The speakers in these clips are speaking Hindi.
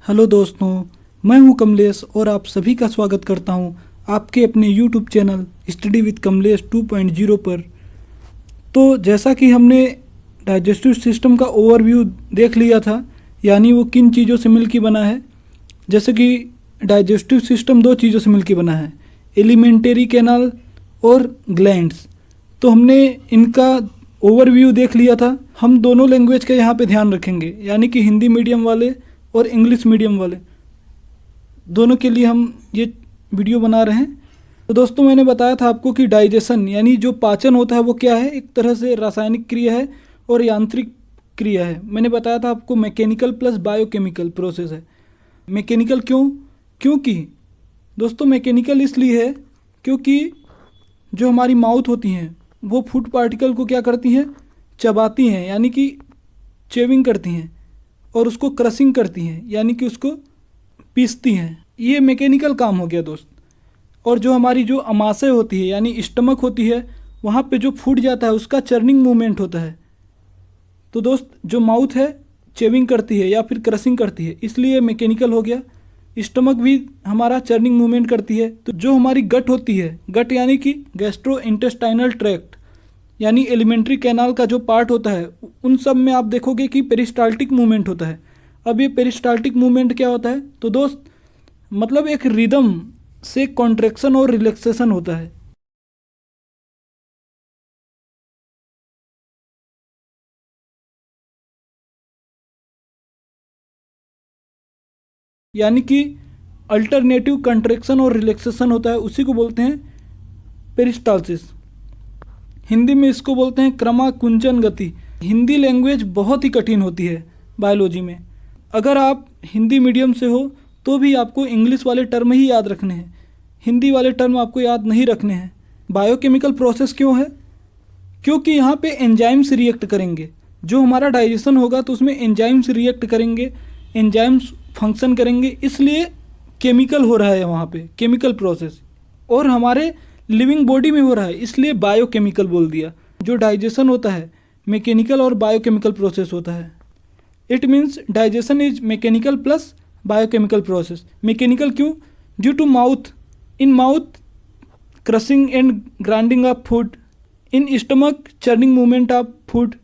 हेलो दोस्तों, मैं हूं कमलेश और आप सभी का स्वागत करता हूं आपके अपने YouTube channel study with Kamlesh 2.0 पर। तो जैसा कि हमने डाइजेस्टिव सिस्टम का ओवरव्यू देख लिया था, यानी वो किन चीज़ों से मिलकर बना है। जैसे कि डाइजेस्टिव सिस्टम दो चीज़ों से मिलकर बना है, एलिमेंटरी कैनाल और ग्लैंड्स। तो हमने इनका ओवरव्यू देख लिया था। हम दोनों लैंग्वेज का यहाँ पे ध्यान रखेंगे, यानी कि हिंदी मीडियम वाले और इंग्लिश मीडियम वाले दोनों के लिए हम ये वीडियो बना रहे हैं। तो दोस्तों, मैंने बताया था आपको कि डाइजेशन यानी जो पाचन होता है वो क्या है, एक तरह से रासायनिक क्रिया है और यांत्रिक क्रिया है। मैंने बताया था आपको मैकेनिकल प्लस बायोकेमिकल प्रोसेस है। मैकेनिकल क्योंकि दोस्तों मैकेनिकल इसलिए है क्योंकि जो हमारी माउथ होती हैं वो फूड पार्टिकल को क्या करती हैं, चबाती हैं, यानी कि चेविंग करती हैं, और उसको क्रशिंग करती हैं, यानी कि उसको पीसती हैं। ये मैकेनिकल काम हो गया दोस्त। और जो हमारी जो अमाशय होती है यानी स्टमक होती है, वहाँ पे जो फूड जाता है उसका चर्निंग मूवमेंट होता है। तो दोस्त, जो माउथ है चेविंग करती है या फिर क्रशिंग करती है, इसलिए मैकेनिकल हो गया। स्टमक भी हमारा चर्निंग मूवमेंट करती है। तो जो हमारी गट होती है, गट यानी कि गैस्ट्रो इंटेस्टाइनल ट्रैक्ट, यानी एलिमेंट्री कैनाल का जो पार्ट होता है, उन सब में आप देखोगे कि पेरिस्टाल्टिक मूवमेंट होता है। अब ये पेरिस्टाल्टिक मूवमेंट क्या होता है, तो दोस्त मतलब एक रिदम से कॉन्ट्रैक्शन और रिलैक्सेशन होता है। यानी कि अल्टरनेटिव कंट्रैक्शन और रिलैक्सेशन होता है, उसी को बोलते हैं पेरिस्टाल्सिस। हिंदी में इसको बोलते हैं क्रमाकुंचन गति। हिंदी लैंग्वेज बहुत ही कठिन होती है बायोलॉजी में। अगर आप हिंदी मीडियम से हो तो भी आपको इंग्लिश वाले टर्म ही याद रखने हैं, हिंदी वाले टर्म आपको याद नहीं रखने हैं। बायोकेमिकल प्रोसेस क्यों है, क्योंकि यहाँ पे एंजाइम्स रिएक्ट करेंगे। जो हमारा डाइजेशन होगा तो उसमें एंजाइम्स रिएक्ट करेंगे, एंजाइम्स फंक्शन करेंगे, इसलिए केमिकल हो रहा है वहाँ पे, केमिकल प्रोसेस। और हमारे लिविंग बॉडी में हो रहा है, इसलिए बायोकेमिकल बोल दिया। जो डाइजेशन होता है मैकेनिकल और बायोकेमिकल प्रोसेस होता है। It means digestion is mechanical plus biochemical process. Mechanical क्यों, due to mouth, in mouth crushing and grinding of food, in stomach churning movement of food,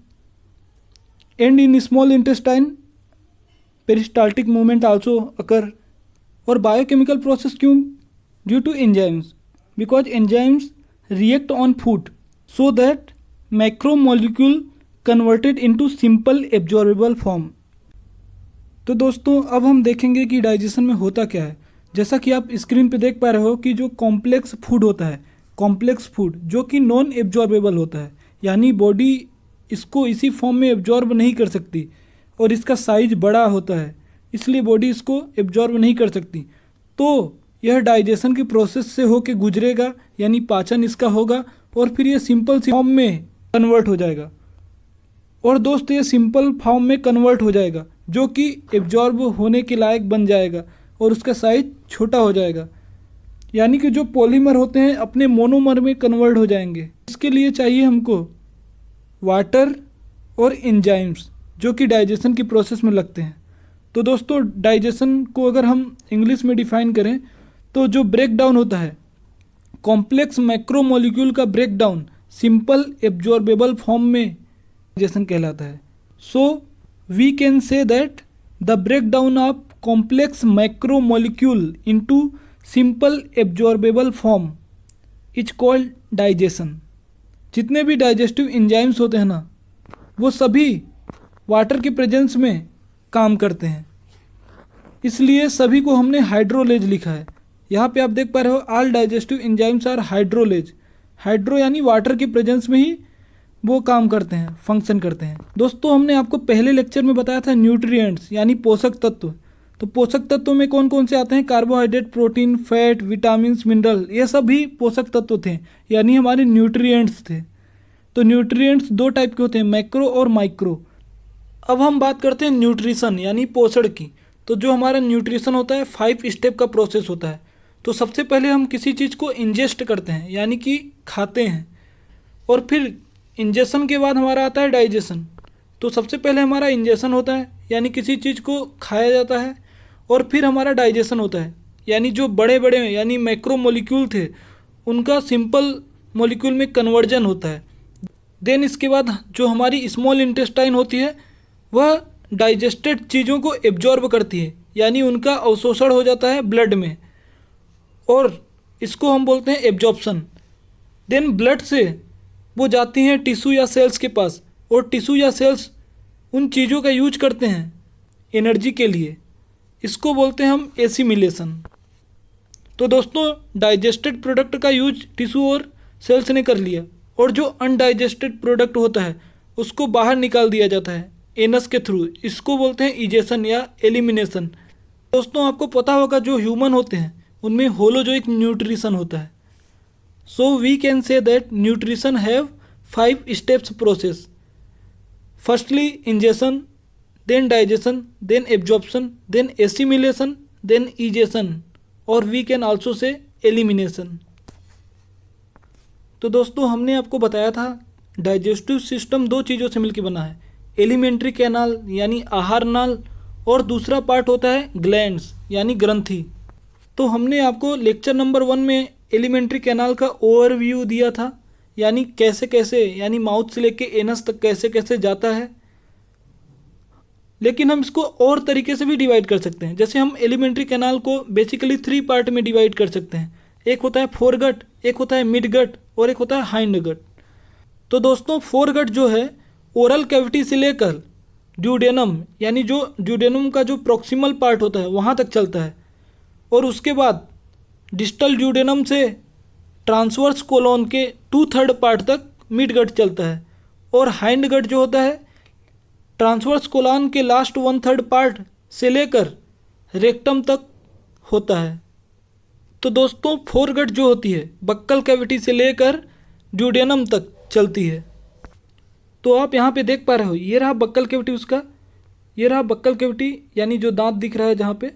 and in small intestine peristaltic movement also occur. और बायोकेमिकल प्रोसेस क्यों, due to enzymes, because enzymes react on food so that macromolecule converted into simple absorbable form. तो दोस्तों, अब हम देखेंगे कि डाइजेशन में होता क्या है। जैसा कि आप स्क्रीन पे देख पा रहे हो कि जो कॉम्प्लेक्स फूड होता है, कॉम्प्लेक्स फूड जो कि नॉन एब्जॉर्बेबल होता है, यानी बॉडी इसको इसी फॉर्म में एब्जॉर्ब नहीं कर सकती, और इसका साइज बड़ा होता है, इसलिए बॉडी इसको एब्जॉर्ब नहीं कर सकती। तो यह डाइजेशन की प्रोसेस से होके गुजरेगा, यानी पाचन इसका होगा, और फिर ये सिंपल फॉर्म में कन्वर्ट हो जाएगा। और दोस्त, ये सिंपल फॉर्म में कन्वर्ट हो जाएगा जो कि एब्जॉर्ब होने के लायक बन जाएगा, और उसका साइज छोटा हो जाएगा। यानी कि जो पॉलीमर होते हैं अपने मोनोमर में कन्वर्ट हो जाएंगे। इसके लिए चाहिए हमको वाटर और एंजाइम्स, जो कि डाइजेशन की प्रोसेस में लगते हैं। तो दोस्तों, डाइजेशन को अगर हम इंग्लिश में डिफाइन करें तो जो ब्रेक डाउन होता है, कॉम्प्लेक्स मैक्रोमोलिक्यूल का break down simple absorbable form में डाइजेशन कहलाता है। So we can say that the break down of complex macromolecule into simple absorbable form is called digestion. जितने भी डाइजेस्टिव एंजाइम्स होते हैं ना, वो सभी वाटर के प्रेजेंस में काम करते हैं, इसलिए सभी को हमने हाइड्रोलेज लिखा है। यहाँ पे आप देख पा रहे हो, all digestive enzymes are hydrolase. Hydro यानी वाटर की प्रेजेंस में ही वो काम करते हैं, फंक्शन करते हैं। दोस्तों, हमने आपको पहले लेक्चर में बताया था न्यूट्रिएंट्स यानी पोषक तत्व। तो पोषक तत्वों में कौन कौन से आते हैं, carbohydrate, protein, fat, vitamin, mineral, ये सब भी पोषक तत्व थे, यानी हमारे न्यूट्रिएंट्स थे। तो न्यूट्रिएंट्स दो टाइप के होते हैं, मैक्रो और माइक्रो। अब हम बात करते हैं न्यूट्रिशन यानी पोषण की। तो जो हमारा न्यूट्रिशन होता है 5 स्टेप का प्रोसेस होता है। तो सबसे पहले हम किसी चीज़ को इंजेस्ट करते हैं, यानी कि खाते हैं, और फिर इंजेशन के बाद हमारा आता है डाइजेशन। तो सबसे पहले हमारा इंजेशन होता है, यानी किसी चीज़ को खाया जाता है, और फिर हमारा डाइजेशन होता है, यानी जो बड़े बड़े यानी मैक्रो मॉलिक्यूल थे उनका सिंपल मॉलिक्यूल में कन्वर्जन होता है। देन इसके बाद जो हमारी स्मॉल इंटेस्टाइन होती है वह डाइजेस्टेड चीज़ों को एब्जॉर्ब करती है, यानी उनका अवशोषण हो जाता है ब्लड में, और इसको हम बोलते हैं एब्जॉर्प्शन। देन ब्लड से वो जाती हैं टिश्यू या सेल्स के पास, और टिश्यू या सेल्स उन चीज़ों का यूज करते हैं एनर्जी के लिए, इसको बोलते हैं हम एसिमिलेशन। तो दोस्तों डाइजेस्टेड प्रोडक्ट का यूज टिश्यू और सेल्स ने कर लिया, और जो अनडाइजेस्टेड प्रोडक्ट होता है उसको बाहर निकाल दिया जाता है एनस के थ्रू, इसको बोलते हैं इजेशन या एलिमिनेशन। दोस्तों आपको पता होगा जो ह्यूमन होते हैं उनमें होलोजोइक न्यूट्रिशन होता है। So we can say that nutrition have 5 steps process. Firstly ingestion, then digestion, then absorption, then assimilation, then egestion, और we can also say elimination. तो दोस्तों हमने आपको बताया था डाइजेस्टिव सिस्टम 2 चीज़ों से मिलकर बना है, एलिमेंट्री कैनाल यानी आहार नाल, और दूसरा पार्ट होता है ग्लैंड्स यानी ग्रंथि। तो हमने आपको लेक्चर नंबर 1 में एलिमेंट्री कैनाल का ओवरव्यू दिया था, यानी कैसे कैसे यानी माउथ से लेके एनस तक कैसे कैसे जाता है। लेकिन हम इसको और तरीके से भी डिवाइड कर सकते हैं। जैसे हम एलिमेंट्री कैनाल को बेसिकली 3 पार्ट में डिवाइड कर सकते हैं, एक होता है फोरगट, एक होता है मिड गट, और एक होता है हाइंड गट। तो दोस्तों फोरगट जो है ओरल कैविटी से लेकर ड्यूडेनम यानी जो ड्यूडेनम का जो प्रॉक्सिमल पार्ट होता है वहाँ तक चलता है, और उसके बाद डिस्टल ड्यूडेनम से ट्रांसवर्स कोलोन के 2/3 पार्ट तक मिड गट चलता है, और हाइंड गट जो होता है ट्रांसवर्स कोलोन के लास्ट 1/3 पार्ट से लेकर रेक्टम तक होता है। तो दोस्तों फोरगट जो होती है बक्कल कैविटी से लेकर ड्यूडेनम तक चलती है। तो आप यहाँ पे देख पा रहे हो, ये रहा बक्कल कैविटी उसका, ये रहा बक्कल कैविटी यानी जो दांत दिख रहा है जहाँ पे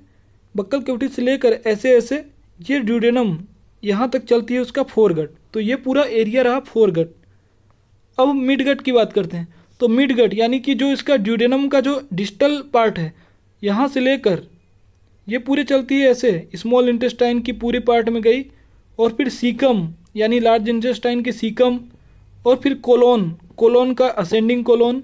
बक्कल कैविटी से लेकर ऐसे ऐसे ये ड्यूडेनम यहाँ तक चलती है उसका फोरगट। तो ये पूरा एरिया रहा फोरगट। अब मिड गट की बात करते हैं। तो मिड गट यानी कि जो इसका ड्यूडेनम का जो डिस्टल पार्ट है यहाँ से लेकर ये पूरे चलती है ऐसे स्मॉल इंटेस्टाइन की पूरे पार्ट में गई, और फिर सीकम यानी लार्ज इंटेस्टाइन के सीकम, और फिर कोलोन का असेंडिंग कोलोन,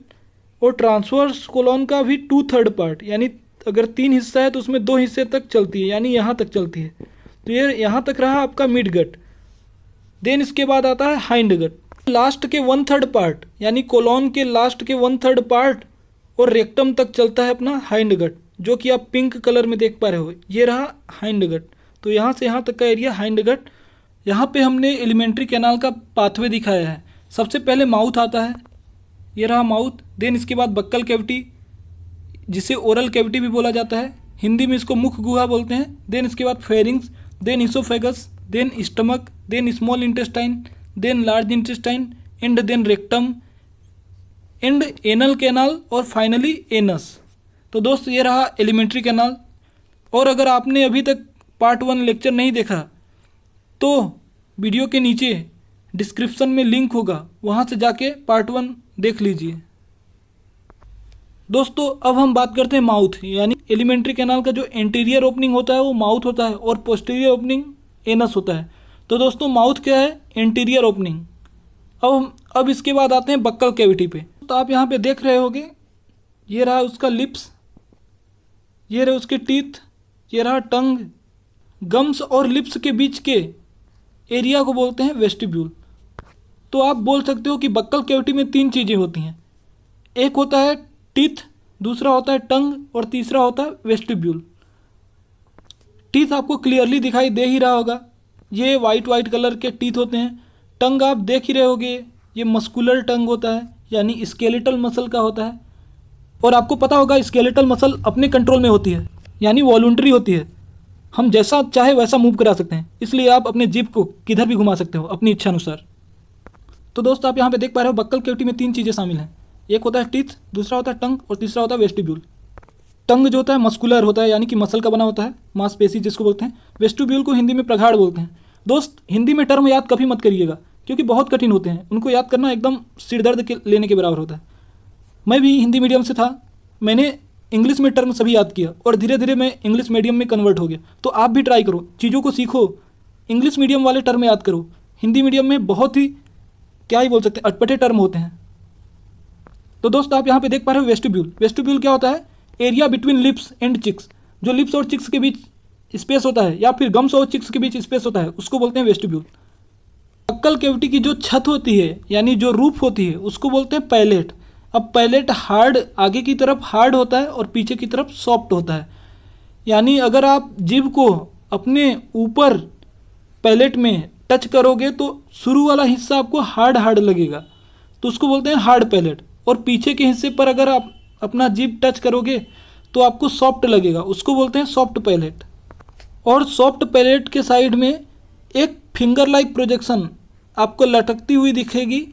और ट्रांसवर्स कोलोन का भी 2/3 पार्ट, यानी अगर 3 हिस्सा है तो उसमें 2 हिस्से तक चलती है, यानी यहाँ तक चलती है। तो ये यहाँ तक रहा आपका मिड गट। देन इसके बाद आता है हाइंड गट, लास्ट के 1/3 पार्ट यानी कोलोन के लास्ट के 1/3 पार्ट और रेक्टम तक चलता है अपना हाइंड गट, जो कि आप पिंक कलर में देख पा रहे हो, ये रहा हाइंड गट। तो यहाँ से यहाँ तक का एरिया हाइंड गट। यहाँ पे हमने एलिमेंट्री कैनाल का पाथवे दिखाया है। सबसे पहले माउथ आता है, ये रहा माउथ। देन इसके बाद बक्कल कैविटी जिसे ओरल कैविटी भी बोला जाता है, हिंदी में इसको मुख गुहा बोलते हैं। देन इसके बाद pharynx, then oesophagus, then stomach, then small intestine, then large intestine, and then rectum, and anal canal, और फाइनली एनस। तो दोस्त ये रहा एलिमेंट्री कैनाल। और अगर आपने अभी तक पार्ट 1 लेक्चर नहीं देखा तो वीडियो के नीचे डिस्क्रिप्शन में लिंक होगा, वहाँ से जाके पार्ट 1 देख लीजिए। दोस्तों अब हम बात करते हैं माउथ, यानी एलिमेंट्री कैनाल का जो एंटीरियर ओपनिंग होता है वो माउथ होता है, और पोस्टीरियर ओपनिंग एनस होता है। तो दोस्तों माउथ क्या है? Anterior opening. अब इसके बाद आते हैं बक्कल कैविटी पे। तो आप यहाँ पे देख रहे होगे, ये रहा उसका लिप्स, ये रहे उसके टीथ, ये रहा टंग। गम्स और लिप्स के बीच के एरिया को बोलते हैं वेस्टिब्यूल। तो आप बोल सकते हो कि बक्कल कैविटी में 3 चीज़ें होती हैं, एक होता है टीथ, दूसरा होता है टंग, और तीसरा होता है वेस्टिब्यूल। टीथ आपको क्लियरली दिखाई दे ही रहा होगा, ये वाइट कलर के टीथ होते हैं। टंग आप देख ही रहे होगे, ये मस्कुलर टंग होता है, यानी स्केलेटल मसल का होता है। और आपको पता होगा स्केलेटल मसल अपने कंट्रोल में होती है, यानी वॉलंटरी होती है, हम जैसा चाहे वैसा मूव करा सकते हैं, इसलिए आप अपने जीभ को किधर भी घुमा सकते हो अपनी इच्छा अनुसार। तो दोस्त आप यहाँ पे देख पा रहे हो बक्कल कैविटी में 3 चीज़ें शामिल हैं, एक होता है टीथ, दूसरा होता है टंग, और तीसरा होता है वेस्टिब्यूल। टंग जो होता है मस्कुलर होता है, यानी कि मसल का बना होता है, मांसपेशी जिसको बोलते हैं। वेस्टिब्यूल को हिंदी में प्रगाढ़ बोलते हैं। दोस्त हिंदी में टर्म याद कभी मत करिएगा, क्योंकि बहुत कठिन होते हैं, उनको याद करना एकदम सिर दर्द लेने के बराबर होता है। मैं भी हिंदी मीडियम से था, मैंने इंग्लिश में टर्म सभी याद किया और धीरे धीरे मैं इंग्लिश मीडियम में कन्वर्ट हो गया। तो आप भी ट्राई करो, चीज़ों को सीखो, इंग्लिश मीडियम वाले टर्म याद करो। हिंदी मीडियम में बहुत ही क्या ही बोल सकते हैं, अटपटे टर्म होते हैं। तो दोस्तों आप यहाँ पे देख पा रहे हो वेस्टिब्यूल। वेस्टिब्यूल क्या होता है? Area between lips and cheeks. जो लिप्स और चिक्स के बीच स्पेस होता है या फिर गम्स और चिक्स के बीच स्पेस होता है उसको बोलते हैं वेस्टिब्यूल। बक्कल कैविटी की जो छत होती है यानी जो रूफ होती है उसको बोलते हैं पैलेट। अब पैलेट हार्ड, आगे की तरफ हार्ड होता है और पीछे की तरफ सॉफ्ट होता है। यानी अगर आप जीभ को अपने ऊपर पैलेट में टच करोगे तो शुरू वाला हिस्सा आपको हार्ड हार्ड लगेगा, तो उसको बोलते हैं हार्ड पैलेट। और पीछे के हिस्से पर अगर आप अपना जीभ टच करोगे तो आपको सॉफ्ट लगेगा, उसको बोलते हैं सॉफ्ट पैलेट। और सॉफ्ट पैलेट के साइड में एक फिंगर लाइक प्रोजेक्शन आपको लटकती हुई दिखेगी।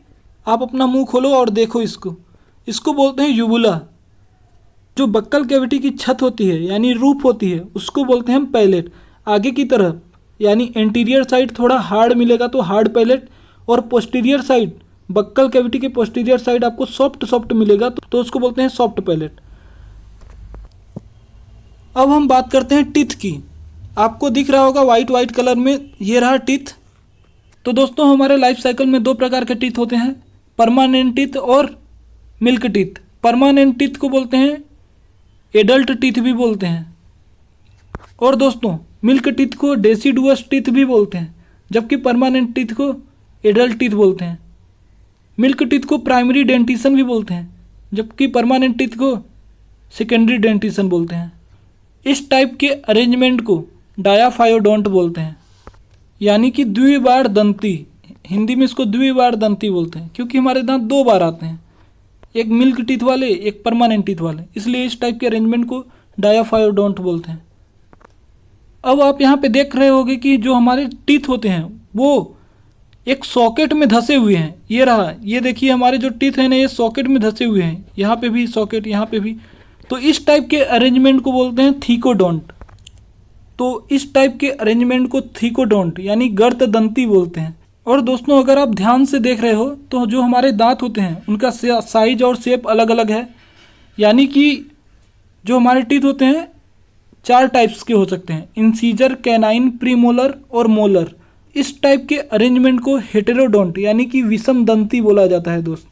आप अपना मुंह खोलो और देखो इसको बोलते हैं यूबुला। जो बक्कल कैविटी की छत होती है यानी रूफ होती है उसको बोलते हैं हम पैलेट। आगे की तरफ यानी एंटीरियर साइड थोड़ा हार्ड मिलेगा तो हार्ड पैलेट, और पोस्टीरियर साइड बक्कल कैविटी के पोस्टीरियर साइड आपको सॉफ्ट मिलेगा तो उसको बोलते हैं सॉफ्ट पैलेट। अब हम बात करते हैं टीथ की। आपको दिख रहा होगा वाइट कलर में, ये रहा टीथ। तो दोस्तों हमारे लाइफ साइकिल में 2 प्रकार के टीथ होते हैं, परमानेंट टीथ और मिल्क टीथ। परमानेंट टीथ को बोलते हैं एडल्ट टीथ भी बोलते हैं, और दोस्तों मिल्क टीथ को डेसिडुअस टीथ भी बोलते हैं, जबकि परमानेंट टीथ को एडल्ट टीथ बोलते हैं। मिल्क टीथ को प्राइमरी डेंटिशन भी बोलते हैं, जबकि परमानेंट टीथ को सेकेंडरी डेंटिशन बोलते हैं। इस टाइप के अरेंजमेंट को डायाफायोडोंट बोलते हैं, यानी कि द्विबार दंती। हिंदी में इसको द्विबार दंती बोलते हैं क्योंकि हमारे दांत 2 बार आते हैं, एक मिल्क टीथ वाले एक परमानेंट टीथ वाले, इसलिए इस टाइप के अरेंजमेंट को डायाफायोडोंट बोलते हैं। अब आप यहाँ पे देख रहे होंगे कि जो हमारे टीथ होते हैं वो एक सॉकेट में धंसे हुए हैं। ये रहा, ये देखिए हमारे जो टीथ हैं ना ये सॉकेट में धंसे हुए हैं, यहाँ पे भी सॉकेट, यहाँ पे भी। तो इस टाइप के अरेंजमेंट को बोलते हैं थीकोडोंट। तो इस टाइप के अरेंजमेंट को थीकोडोंट यानी गर्त दंती बोलते हैं। और दोस्तों अगर आप ध्यान से देख रहे हो तो जो हमारे दांत होते हैं उनका साइज और शेप अलग अलग है, यानी कि जो हमारे टीथ होते हैं 4 टाइप्स के हो सकते हैं, इंसीजर, कैनाइन, प्रीमोलर और मोलर। इस टाइप के अरेंजमेंट को हेटेरोडोंट यानी कि विषम दंती बोला जाता है दोस्त।